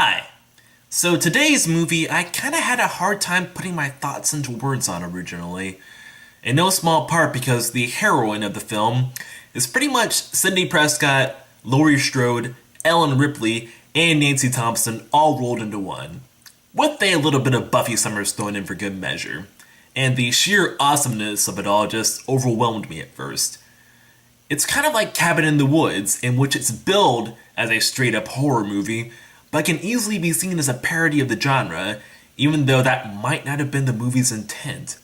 Hi. So today's movie, I kinda had a hard time putting my thoughts into words on originally. In no small part because the heroine of the film is pretty much Sidney Prescott, Laurie Strode, Ellen Ripley, and Nancy Thompson all rolled into one. With a little bit of Buffy Summers thrown in for good measure. And the sheer awesomeness of it all just overwhelmed me at first. It's kind of like Cabin in the Woods, in which it's billed as a straight-up horror movie, but can easily be seen as a parody of the genre, even though that might not have been the movie's intent.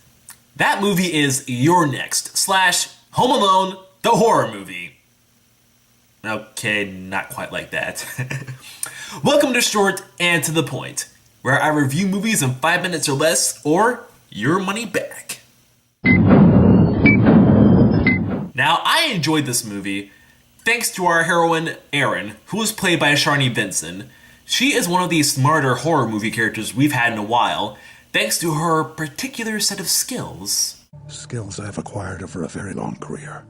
That movie is You're Next / Home Alone, the horror movie. Okay, not quite like that. Welcome to Short and to the Point, where I review movies in 5 minutes or less, or your money back. Now, I enjoyed this movie, thanks to our heroine, Erin, who was played by Sharni Vinson. She is one of the smarter horror movie characters we've had in a while, thanks to her particular set of skills. Skills I've acquired over a very long career.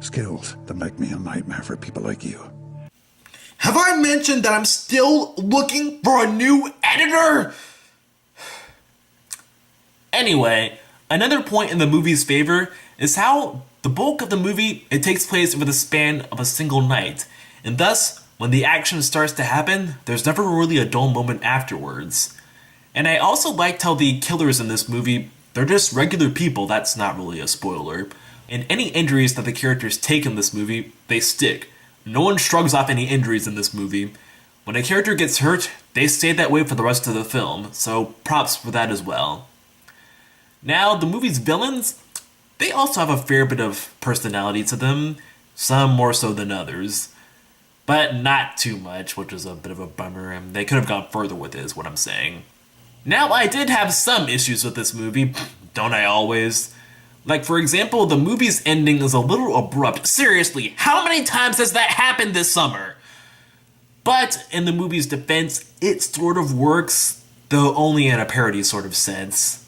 Skills that make me a nightmare for people like you. Have I mentioned that I'm still looking for a new editor? Anyway, another point in the movie's favor is how the bulk of the movie, it takes place over the span of a single night, and thus, when the action starts to happen, there's never really a dull moment afterwards. And I also liked how the killers in this movie, they're just regular people, that's not really a spoiler. And any injuries that the characters take in this movie, they stick. No one shrugs off any injuries in this movie. When a character gets hurt, they stay that way for the rest of the film, so props for that as well. Now, the movie's villains, they also have a fair bit of personality to them, some more so than others. But not too much, which is a bit of a bummer, and they could have gone further with it, is what I'm saying. Now, I did have some issues with this movie, don't I always? Like, for example, the movie's ending is a little abrupt. Seriously, how many times has that happened this summer? But, in the movie's defense, it sort of works, though only in a parody sort of sense.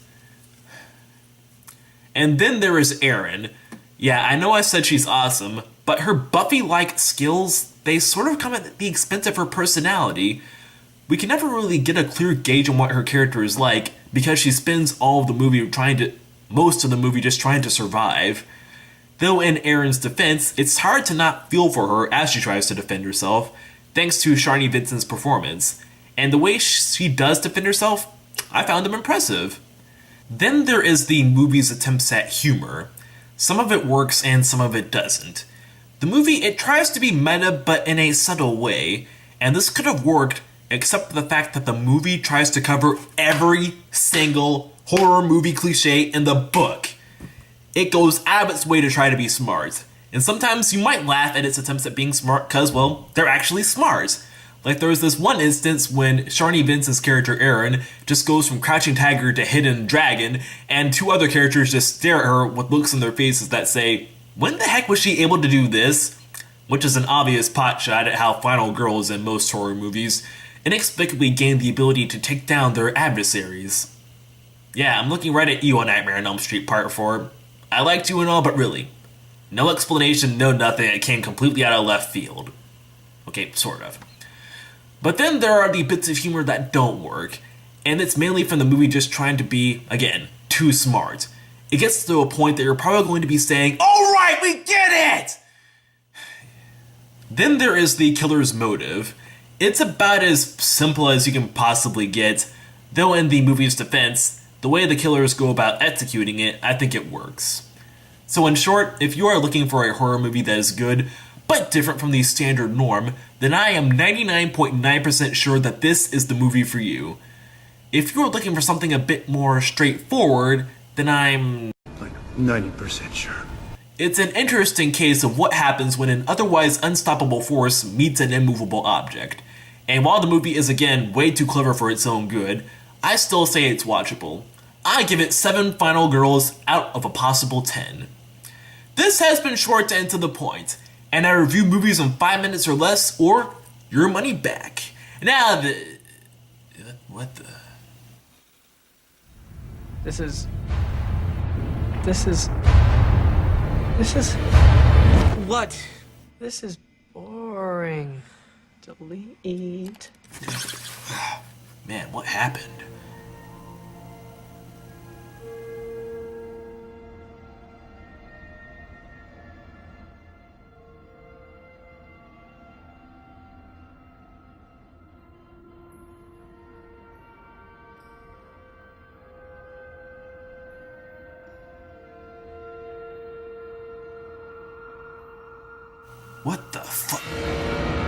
And then there is Erin. Yeah, I know I said she's awesome, but her Buffy-like skills, they sort of come at the expense of her personality. We can never really get a clear gauge on what her character is like, because she spends most of the movie just trying to survive. Though in Erin's defense, it's hard to not feel for her as she tries to defend herself, thanks to Sharni Vinson's performance. And the way she does defend herself, I found them impressive. Then there is the movie's attempts at humor. Some of it works and some of it doesn't. The movie, it tries to be meta but in a subtle way, and this could have worked except for the fact that the movie tries to cover every single horror movie cliche in the book. It goes out of its way to try to be smart, and sometimes you might laugh at its attempts at being smart because, well, they're actually smart. Like there was this one instance when Sharni Vinson's character Erin just goes from Crouching Tiger to Hidden Dragon, and two other characters just stare at her with looks on their faces that say, when the heck was she able to do this? Which is an obvious pot shot at how final girls in most horror movies inexplicably gain the ability to take down their adversaries. Yeah, I'm looking right at you on Nightmare on Elm Street Part 4. I liked you and all, but really. No explanation, no nothing, it came completely out of left field. Okay, sort of. But then there are the bits of humor that don't work, and it's mainly from the movie just trying to be, again, too smart. It gets to a point that you're probably going to be saying, alright, we get it! Then there is the killer's motive. It's about as simple as you can possibly get, though in the movie's defense, the way the killers go about executing it, I think it works. So in short, if you are looking for a horror movie that is good, but different from the standard norm, then I am 99.9% sure that this is the movie for you. If you are looking for something a bit more straightforward, then I'm like 90% sure. It's an interesting case of what happens when an otherwise unstoppable force meets an immovable object. And while the movie is again way too clever for its own good, I still say it's watchable. I give it 7 final girls out of a possible 10. This has been Short and to the Point, and I review movies in 5 minutes or less, or your money back. Now what the? This is... What? This is boring. Delete. Man, what happened? What the fuck?